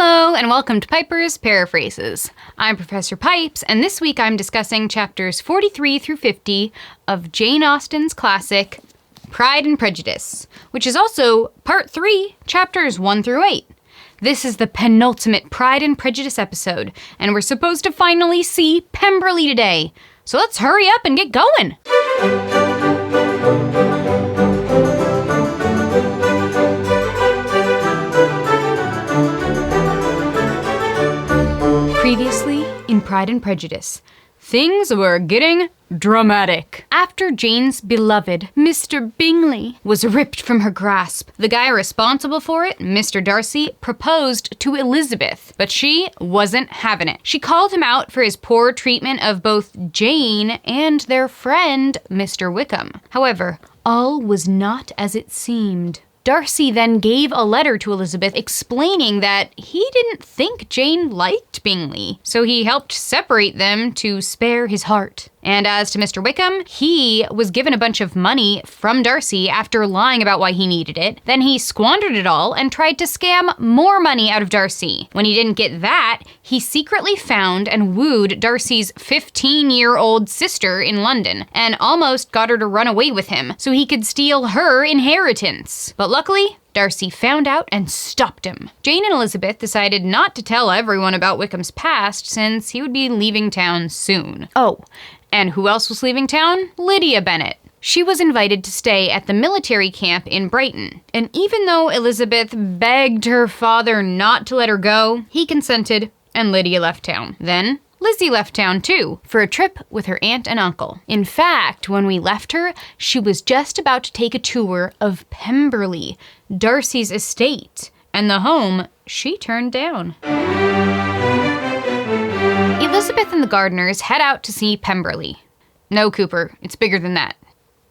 Hello, and welcome to Piper's Paraphrases. I'm Professor Pipes, and this week I'm discussing chapters 43 through 50 of Jane Austen's classic, Pride and Prejudice, which is also part 3, chapters 1 through 8. This is the penultimate Pride and Prejudice episode, and we're supposed to finally see Pemberley today. So let's hurry up and get going! Previously, in Pride and Prejudice, things were getting dramatic. After Jane's beloved, Mr. Bingley, was ripped from her grasp, the guy responsible for it, Mr. Darcy, proposed to Elizabeth, but she wasn't having it. She called him out for his poor treatment of both Jane and their friend, Mr. Wickham. However, all was not as it seemed. Darcy then gave a letter to Elizabeth explaining that he didn't think Jane liked Bingley, so he helped separate them to spare his heart. And as to Mr. Wickham, he was given a bunch of money from Darcy after lying about why he needed it. Then he squandered it all and tried to scam more money out of Darcy. When he didn't get that, he secretly found and wooed Darcy's 15-year-old sister in London and almost got her to run away with him so he could steal her inheritance. But luckily, Darcy found out and stopped him. Jane and Elizabeth decided not to tell everyone about Wickham's past since he would be leaving town soon. Oh, and who else was leaving town? Lydia Bennet. She was invited to stay at the military camp in Brighton, and even though Elizabeth begged her father not to let her go, he consented, and Lydia left town. Then, Lizzie left town too, for a trip with her aunt and uncle. In fact, when we left her, she was just about to take a tour of Pemberley, Darcy's estate, and the home she turned down. Elizabeth and the Gardiners head out to see Pemberley. No, Cooper, it's bigger than that.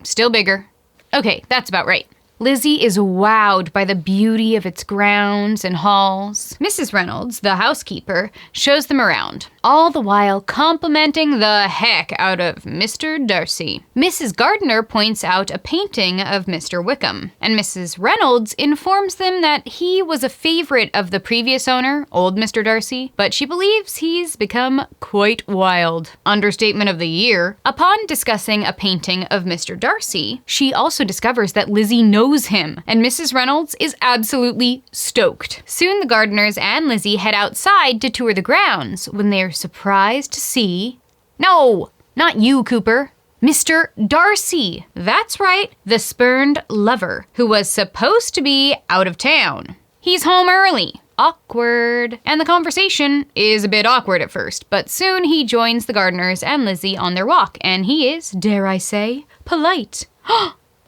Still bigger. Okay, that's about right. Lizzie is wowed by the beauty of its grounds and halls. Mrs. Reynolds, the housekeeper, shows them around, all the while complimenting the heck out of Mr. Darcy. Mrs. Gardiner points out a painting of Mr. Wickham, and Mrs. Reynolds informs them that he was a favorite of the previous owner, old Mr. Darcy, but she believes he's become quite wild. Understatement of the year. Upon discussing a painting of Mr. Darcy, she also discovers that Lizzie knows him, and Mrs. Reynolds is absolutely stoked. Soon the Gardiners and Lizzie head outside to tour the grounds when they are surprised to see... No, not you, Cooper. Mr. Darcy. That's right, the spurned lover, who was supposed to be out of town. He's home early. Awkward. And the conversation is a bit awkward at first, but soon he joins the Gardiners and Lizzie on their walk, and he is, dare I say, polite.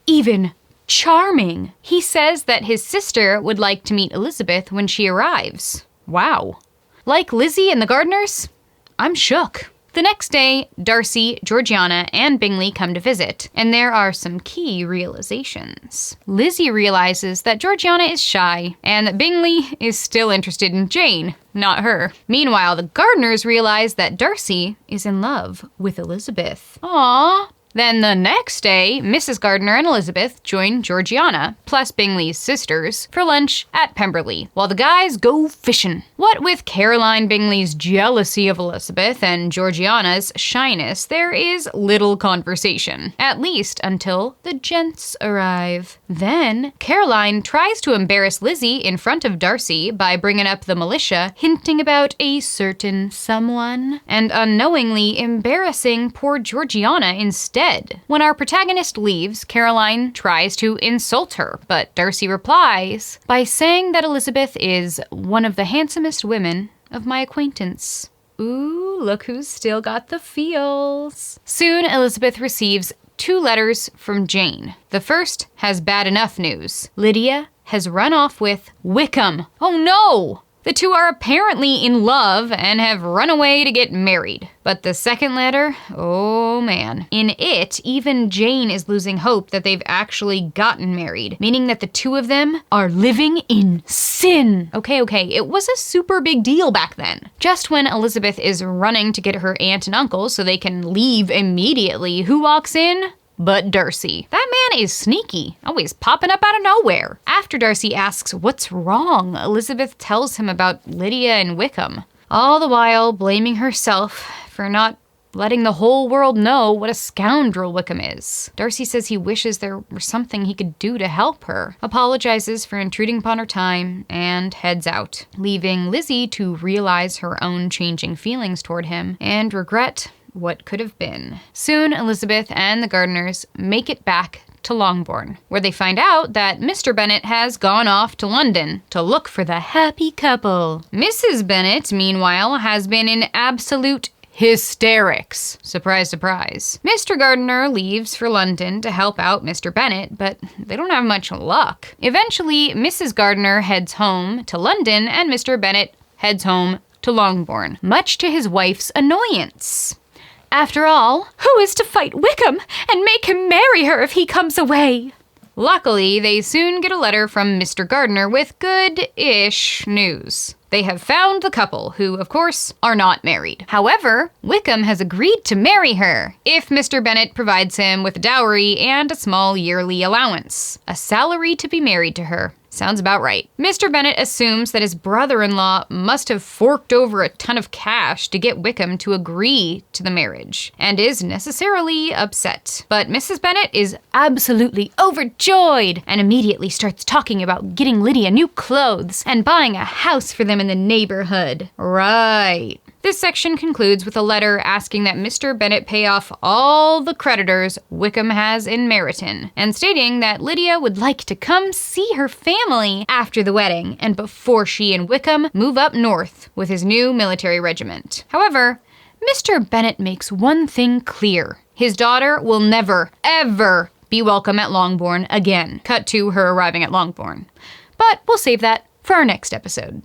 Even charming. He says that his sister would like to meet Elizabeth when she arrives. Wow. Like Lizzie and the Gardiners, I'm shook. The next day, Darcy, Georgiana, and Bingley come to visit, and there are some key realizations. Lizzie realizes that Georgiana is shy, and that Bingley is still interested in Jane, not her. Meanwhile, the Gardiners realize that Darcy is in love with Elizabeth. Aww. Then the next day, Mrs. Gardiner and Elizabeth join Georgiana, plus Bingley's sisters, for lunch at Pemberley, while the guys go fishing. What with Caroline Bingley's jealousy of Elizabeth and Georgiana's shyness, there is little conversation, at least until the gents arrive. Then, Caroline tries to embarrass Lizzie in front of Darcy by bringing up the militia, hinting about a certain someone, and unknowingly embarrassing poor Georgiana instead. When our protagonist leaves, Caroline tries to insult her, but Darcy replies by saying that Elizabeth is one of the handsomest women of my acquaintance. Ooh, look who's still got the feels. Soon, Elizabeth receives 2 letters from Jane. The first has bad enough news. Lydia has run off with Wickham. Oh no! The two are apparently in love and have run away to get married. But the second letter, oh man. In it, even Jane is losing hope that they've actually gotten married, meaning that the two of them are living in sin. Okay, it was a super big deal back then. Just when Elizabeth is running to get her aunt and uncle so they can leave immediately, who walks in? but Darcy. That man is sneaky, always popping up out of nowhere. After Darcy asks what's wrong, Elizabeth tells him about Lydia and Wickham, all the while blaming herself for not letting the whole world know what a scoundrel Wickham is. Darcy says he wishes there were something he could do to help her, apologizes for intruding upon her time, and heads out, leaving Lizzie to realize her own changing feelings toward him and regret what could have been. Soon, Elizabeth and the Gardiners make it back to Longbourn, where they find out that Mr. Bennet has gone off to London to look for the happy couple. Mrs. Bennet, meanwhile, has been in absolute hysterics. Surprise, surprise. Mr. Gardiner leaves for London to help out Mr. Bennet, but they don't have much luck. Eventually, Mrs. Gardiner heads home to London and Mr. Bennet heads home to Longbourn, much to his wife's annoyance. After all, who is to fight Wickham and make him marry her if he comes away? Luckily, they soon get a letter from Mr. Gardiner with good-ish news. They have found the couple, who, of course, are not married. However, Wickham has agreed to marry her if Mr. Bennet provides him with a dowry and a small yearly allowance. A salary to be married to her. Sounds about right. Mr. Bennet assumes that his brother-in-law must have forked over a ton of cash to get Wickham to agree to the marriage, and is necessarily upset. But Mrs. Bennet is absolutely overjoyed and immediately starts talking about getting Lydia new clothes and buying a house for them in the neighborhood. Right. This section concludes with a letter asking that Mr. Bennet pay off all the creditors Wickham has in Meryton, and stating that Lydia would like to come see her family after the wedding and before she and Wickham move up north with his new military regiment. However, Mr. Bennet makes one thing clear. His daughter will never, ever be welcome at Longbourn again. Cut to her arriving at Longbourn. But we'll save that for our next episode.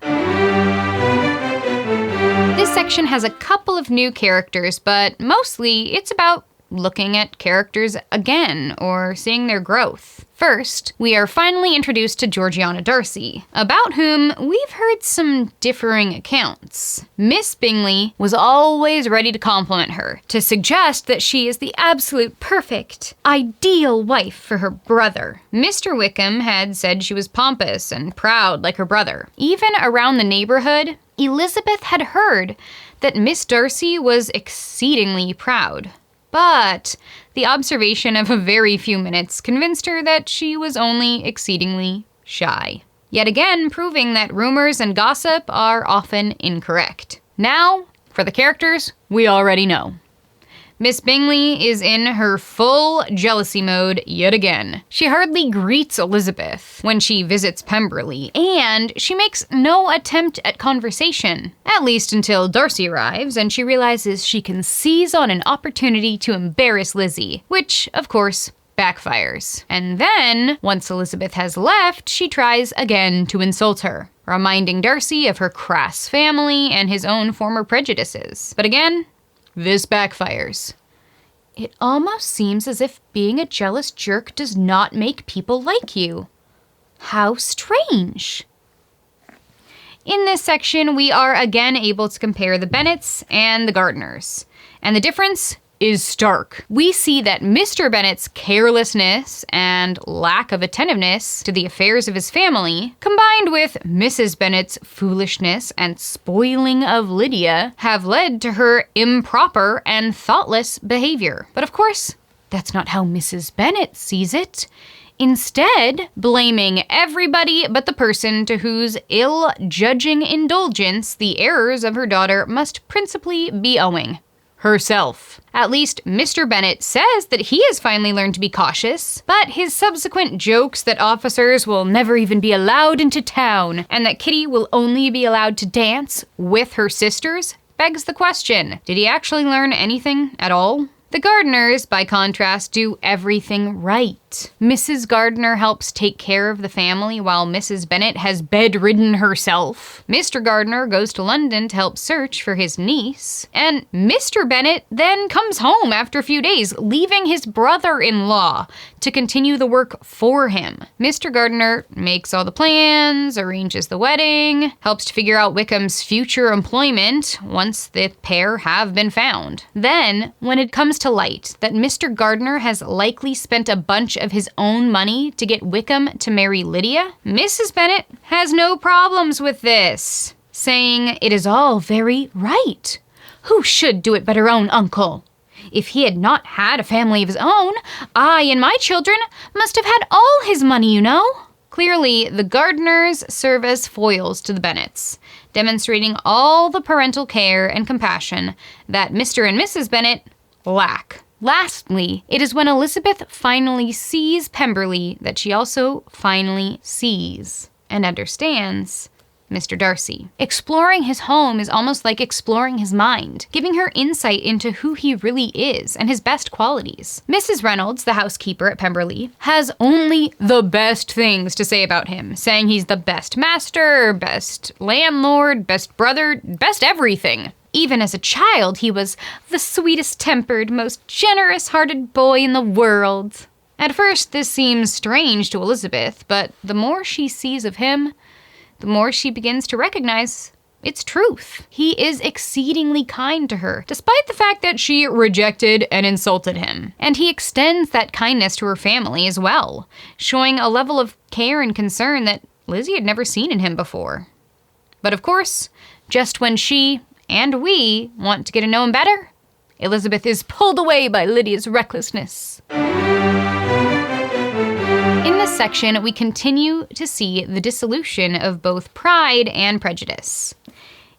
This section has a couple of new characters, but mostly it's about looking at characters again, or seeing their growth. First, we are finally introduced to Georgiana Darcy, about whom we've heard some differing accounts. Miss Bingley was always ready to compliment her, to suggest that she is the absolute perfect, ideal wife for her brother. Mr. Wickham had said she was pompous and proud like her brother. Even around the neighborhood, Elizabeth had heard that Miss Darcy was exceedingly proud. But the observation of a very few minutes convinced her that she was only exceedingly shy. Yet again, proving that rumors and gossip are often incorrect. Now, for the characters we already know. Miss Bingley is in her full jealousy mode yet again. She hardly greets Elizabeth when she visits Pemberley, and she makes no attempt at conversation, at least until Darcy arrives and she realizes she can seize on an opportunity to embarrass Lizzie, which, of course, backfires. And then, once Elizabeth has left, she tries again to insult her, reminding Darcy of her crass family and his own former prejudices. But again, this backfires. It almost seems as if being a jealous jerk does not make people like you. How strange. In this section, we are again able to compare the Bennets and the Gardiners. And the difference is stark. We see that Mr. Bennet's carelessness and lack of attentiveness to the affairs of his family, combined with Mrs. Bennet's foolishness and spoiling of Lydia, have led to her improper and thoughtless behavior. But of course, that's not how Mrs. Bennet sees it. Instead, blaming everybody but the person to whose ill-judging indulgence the errors of her daughter must principally be owing. Herself. At least Mr. Bennet says that he has finally learned to be cautious, but his subsequent jokes that officers will never even be allowed into town and that Kitty will only be allowed to dance with her sisters begs the question, did he actually learn anything at all? The Gardiners, by contrast, do everything right. Bennet. Mrs. Gardiner helps take care of the family while Mrs. Bennet has bedridden herself. Mr. Gardiner goes to London to help search for his niece. And Mr. Bennet then comes home after a few days, leaving his brother-in-law to continue the work for him. Mr. Gardiner makes all the plans, arranges the wedding, helps to figure out Wickham's future employment once the pair have been found. Then, when it comes to light that Mr. Gardiner has likely spent a bunch of his own money to get Wickham to marry Lydia, Mrs. Bennet has no problems with this, saying it is all very right. Who should do it but her own uncle? If he had not had a family of his own, I and my children must have had all his money, you know. Clearly, the Gardiners serve as foils to the Bennets, demonstrating all the parental care and compassion that Mr. and Mrs. Bennet lack. Lastly, it is when Elizabeth finally sees Pemberley that she also finally sees and understands Mr. Darcy. Exploring his home is almost like exploring his mind, giving her insight into who he really is and his best qualities. Mrs. Reynolds, the housekeeper at Pemberley, has only the best things to say about him, saying he's the best master, best landlord, best brother, best everything. Even as a child, he was the sweetest-tempered, most generous-hearted boy in the world. At first, this seems strange to Elizabeth, but the more she sees of him, the more she begins to recognize its truth. He is exceedingly kind to her, despite the fact that she rejected and insulted him. And he extends that kindness to her family as well, showing a level of care and concern that Lizzie had never seen in him before. But of course, just when she and we want to get to know him better, Elizabeth is pulled away by Lydia's recklessness. In this section, we continue to see the dissolution of both Pride and Prejudice.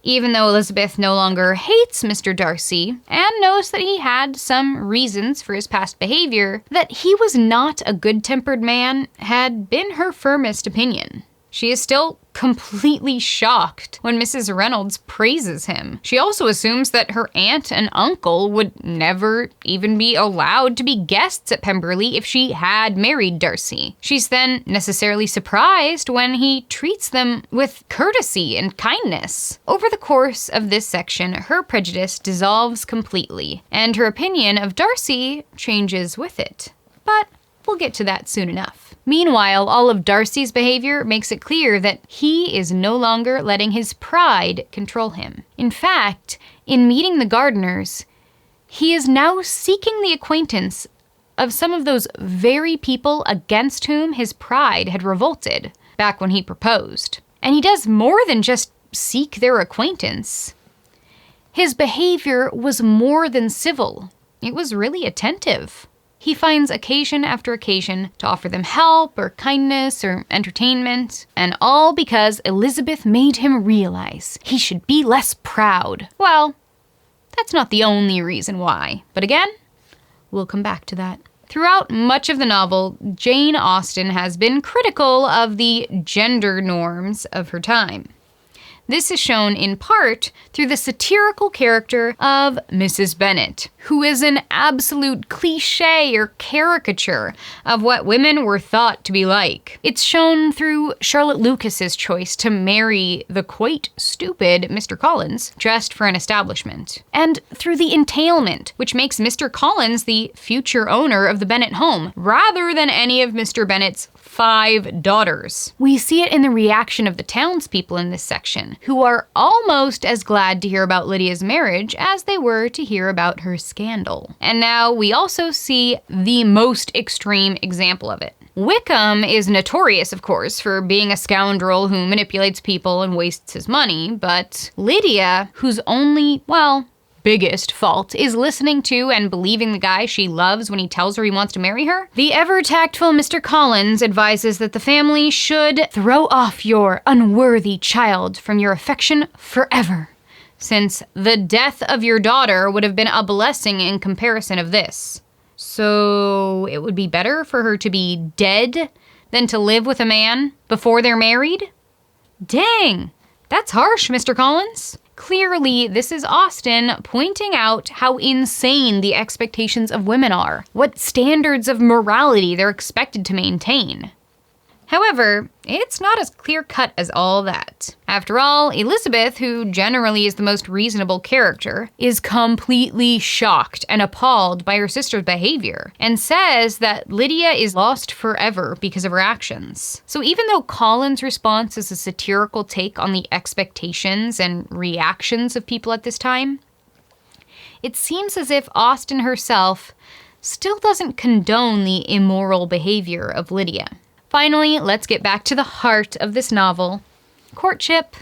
Even though Elizabeth no longer hates Mr. Darcy and knows that he had some reasons for his past behavior, that he was not a good-tempered man had been her firmest opinion. She is still completely shocked when Mrs. Reynolds praises him. She also assumes that her aunt and uncle would never even be allowed to be guests at Pemberley if she had married Darcy. She's then necessarily surprised when he treats them with courtesy and kindness. Over the course of this section, her prejudice dissolves completely, and her opinion of Darcy changes with it. But we'll get to that soon enough. Meanwhile, all of Darcy's behavior makes it clear that he is no longer letting his pride control him. In fact, in meeting the Gardiners, he is now seeking the acquaintance of some of those very people against whom his pride had revolted back when he proposed. And he does more than just seek their acquaintance. His behavior was more than civil. It was really attentive. He finds occasion after occasion to offer them help or kindness or entertainment, and all because Elizabeth made him realize he should be less proud. Well, that's not the only reason why, but again, we'll come back to that. Throughout much of the novel, Jane Austen has been critical of the gender norms of her time. This is shown in part through the satirical character of Mrs. Bennet, who is an absolute cliché or caricature of what women were thought to be like. It's shown through Charlotte Lucas's choice to marry the quite stupid Mr. Collins just for an establishment, and through the entailment, which makes Mr. Collins the future owner of the Bennet home, rather than any of Mr. Bennet's 5 daughters. We see it in the reaction of the townspeople in this section, who are almost as glad to hear about Lydia's marriage as they were to hear about her scandal. And now we also see the most extreme example of it. Wickham is notorious, of course, for being a scoundrel who manipulates people and wastes his money, but Lydia, whose only, biggest fault is listening to and believing the guy she loves when he tells her he wants to marry her, the ever-tactful Mr. Collins advises that the family should throw off your unworthy child from your affection forever, since the death of your daughter would have been a blessing in comparison of this. So it would be better for her to be dead than to live with a man before they're married? Dang, that's harsh, Mr. Collins. Clearly, this is Austen pointing out how insane the expectations of women are, what standards of morality they're expected to maintain. However, it's not as clear-cut as all that. After all, Elizabeth, who generally is the most reasonable character, is completely shocked and appalled by her sister's behavior, and says that Lydia is lost forever because of her actions. So even though Colin's response is a satirical take on the expectations and reactions of people at this time, it seems as if Austen herself still doesn't condone the immoral behavior of Lydia. Finally, let's get back to the heart of this novel, courtship.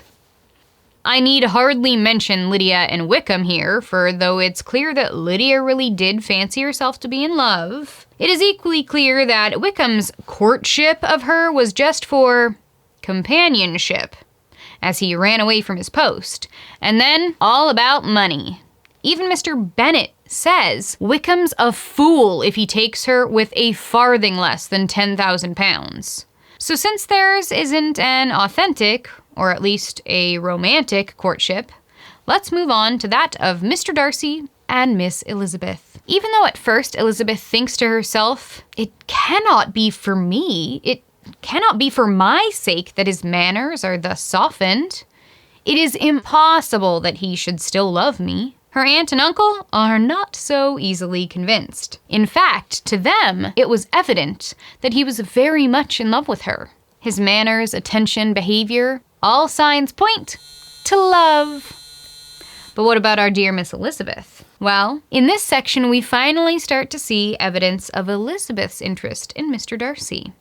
I need hardly mention Lydia and Wickham here, for though it's clear that Lydia really did fancy herself to be in love, it is equally clear that Wickham's courtship of her was just for companionship, as he ran away from his post, and then all about money. Even Mr. Bennet says Wickham's a fool if he takes her with a farthing less than £10,000. So since theirs isn't an authentic, or at least a romantic courtship, let's move on to that of Mr. Darcy and Miss Elizabeth. Even though at first Elizabeth thinks to herself, it cannot be for me, it cannot be for my sake that his manners are thus softened. It is impossible that he should still love me. Her aunt and uncle are not so easily convinced. In fact, to them, it was evident that he was very much in love with her. His manners, attention, behavior, all signs point to love. But what about our dear Miss Elizabeth? Well, in this section, we finally start to see evidence of Elizabeth's interest in Mr. Darcy.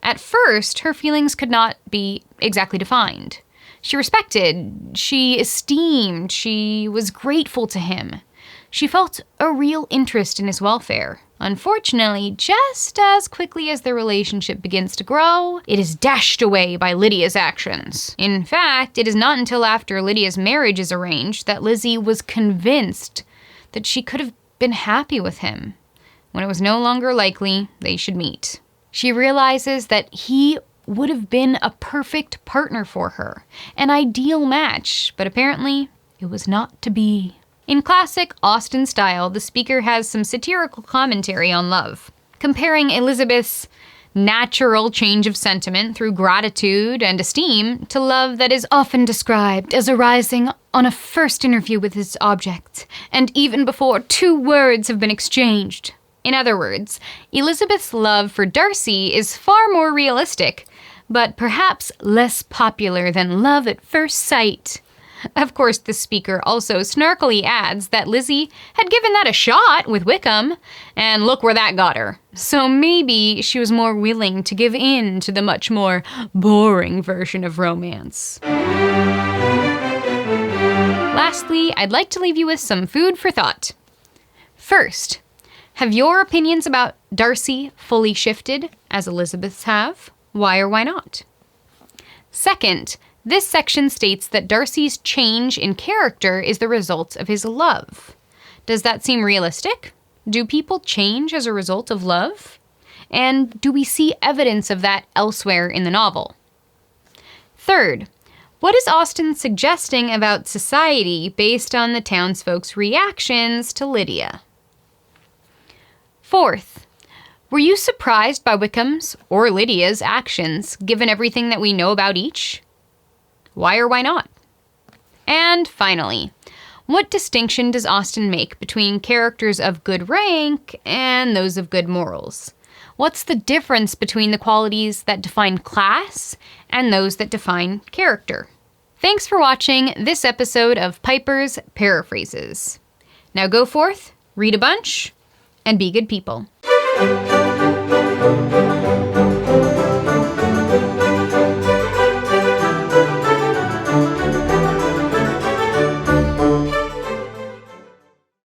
At first, her feelings could not be exactly defined. She respected, she esteemed, she was grateful to him. She felt a real interest in his welfare. Unfortunately, just as quickly as their relationship begins to grow, it is dashed away by Lydia's actions. In fact, it is not until after Lydia's marriage is arranged that Lizzie was convinced that she could have been happy with him, when it was no longer likely they should meet. She realizes that he would have been a perfect partner for her, an ideal match, but apparently it was not to be. In classic Austen style, the speaker has some satirical commentary on love, comparing Elizabeth's natural change of sentiment through gratitude and esteem to love that is often described as arising on a first interview with its object, and even before 2 words have been exchanged. In other words, Elizabeth's love for Darcy is far more realistic, but perhaps less popular than love at first sight. Of course, the speaker also snarkily adds that Lizzie had given that a shot with Wickham, and look where that got her. So maybe she was more willing to give in to the much more boring version of romance. Lastly, I'd like to leave you with some food for thought. First, have your opinions about Darcy fully shifted, as Elizabeth's have? Why or why not? Second, this section states that Darcy's change in character is the result of his love. Does that seem realistic? Do people change as a result of love? And do we see evidence of that elsewhere in the novel? Third, what is Austen suggesting about society based on the townsfolk's reactions to Lydia? Fourth, were you surprised by Wickham's or Lydia's actions, given everything that we know about each? Why or why not? And finally, what distinction does Austen make between characters of good rank and those of good morals? What's the difference between the qualities that define class and those that define character? Thanks for watching this episode of Piper's Paraphrases. Now go forth, read a bunch, and be good people.